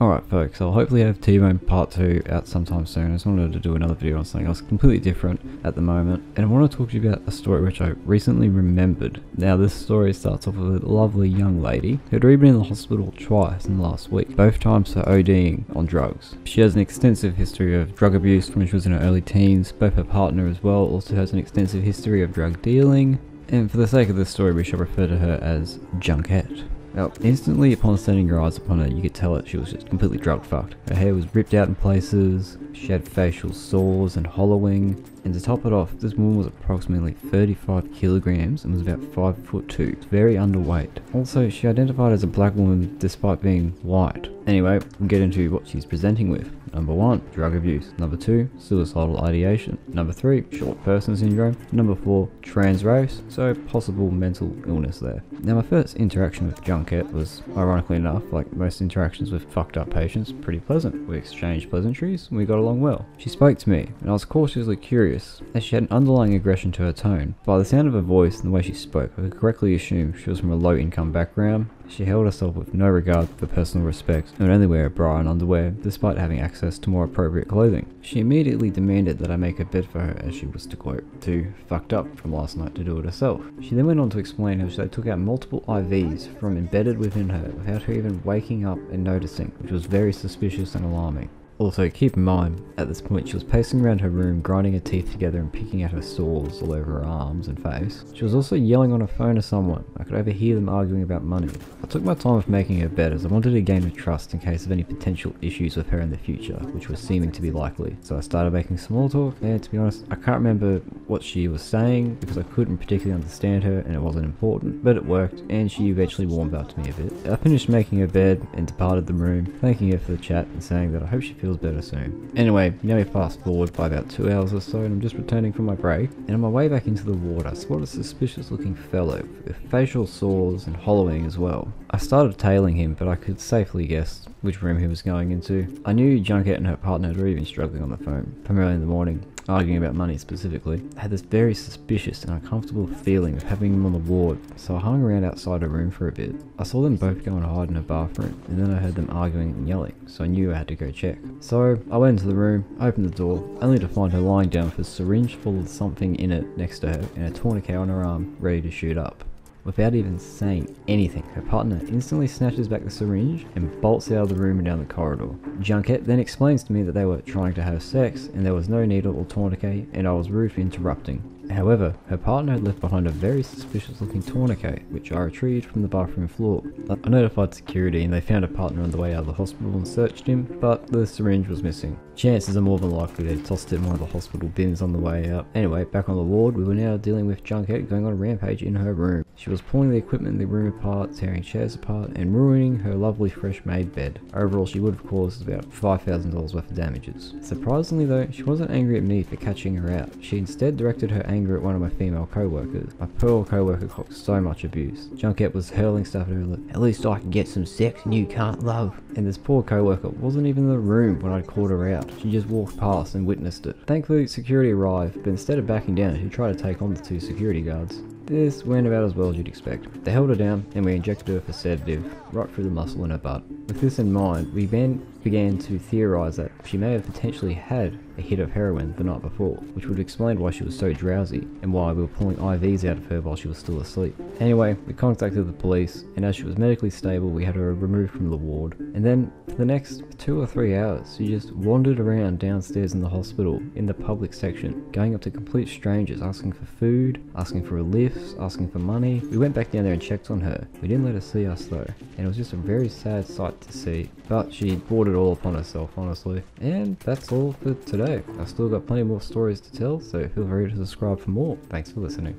Alright folks, I'll hopefully have T-Bone part 2 out sometime soon. I just wanted to do another video on something else completely different at the moment. And I want to talk to you about a story which I recently remembered. Now this story starts off with a lovely young lady who had already been in the hospital twice in the last week, both times for ODing on drugs. She has an extensive history of drug abuse from when she was in her early teens. Both her partner as well also has an extensive history of drug dealing. And for the sake of this story, we shall refer to her as Junkette. Now, instantly upon standing your eyes upon her, you could tell that she was just completely drug fucked. Her hair was ripped out in places, she had facial sores and hollowing, and to top it off, this woman was approximately 35 kilograms and was about 5'2", very underweight. Also, she identified as a black woman despite being white. Anyway, we'll get into what she's presenting with. Number 1, drug abuse. Number 2, suicidal ideation. Number 3, short person syndrome. Number 4, trans race, so possible mental illness there. Now my first interaction with Junkette was, ironically enough, like most interactions with fucked up patients, pretty pleasant. We exchanged pleasantries and we got along well. She spoke to me and I was cautiously curious as she had an underlying aggression to her tone. By the sound of her voice and the way she spoke, I could correctly assume she was from a low income background. She held herself with no regard for personal respect and would only wear a bra and underwear despite having access to more appropriate clothing. She immediately demanded that I make a bed for her, as she was to quote, too fucked up from last night to do it herself. She then went on to explain how they took out multiple IVs from embedded within her without her even waking up and noticing, which was very suspicious and alarming. Also, keep in mind, at this point she was pacing around her room, grinding her teeth together and picking at her sores all over her arms and face. She was also yelling on her phone to someone. I could overhear them arguing about money. I took my time with making her bed as I wanted to gain her trust in case of any potential issues with her in the future, which was seeming to be likely. So I started making small talk, and to be honest, I can't remember what she was saying because I couldn't particularly understand her and it wasn't important, but it worked and she eventually warmed up to me a bit. I finished making her bed and departed the room, thanking her for the chat and saying that I hope she feels better soon. Anyway, now we fast forward by about 2 hours or so and I'm just returning from my break, and on my way back into the ward I spotted a suspicious looking fellow with facial sores and hollowing as well. I started tailing him, but I could safely guess which room he was going into. I knew Junkette and her partner had already been struggling on the phone, primarily in the morning, arguing about money specifically. I had this very suspicious and uncomfortable feeling of having them on the ward, so I hung around outside her room for a bit. I saw them both go and hide in her bathroom, and then I heard them arguing and yelling, so I knew I had to go check. So I went into the room, opened the door, only to find her lying down with a syringe full of something in it next to her and a tourniquet on her arm, ready to shoot up. Without even saying anything, her partner instantly snatches back the syringe and bolts out of the room and down the corridor. Junkette then explains to me that they were trying to have sex and there was no needle or tourniquet, and I was rude for interrupting. However, her partner had left behind a very suspicious looking tourniquet, which I retrieved from the bathroom floor. I notified security and they found her partner on the way out of the hospital and searched him, but the syringe was missing. Chances are more than likely they tossed it in one of the hospital bins on the way out. Anyway, back on the ward, we were now dealing with Junkette going on a rampage in her room. She was pulling the equipment in the room apart, tearing chairs apart, and ruining her lovely fresh made bed. Overall, she would have caused about $5,000 worth of damages. Surprisingly though, she wasn't angry at me for catching her out. She instead directed her anger at one of my female co-workers. My poor co-worker copped so much abuse. Junkette was hurling stuff at her like, "At least I can get some sex and you can't love." And this poor co-worker wasn't even in the room when I called her out. She just walked past and witnessed it. Thankfully, security arrived, but instead of backing down, she tried to take on the 2 security guards. This went about as well as you'd expect. They held her down and we injected her with a sedative right through the muscle in her butt. With this in mind, we then began to theorise that she may have potentially had a hit of heroin the night before, which would explain why she was so drowsy and why we were pulling IVs out of her while she was still asleep. Anyway, we contacted the police, and as she was medically stable, we had her removed from the ward. And then for the next 2 or 3 hours, she just wandered around downstairs in the hospital in the public section, going up to complete strangers, asking for food, asking for lifts, asking for money. We went back down there and checked on her. We didn't let her see us though, and it was just a very sad sight to see. But she brought it all upon herself, honestly. And that's all for today. I've still got plenty more stories to tell, so feel free to subscribe for more. Thanks for listening.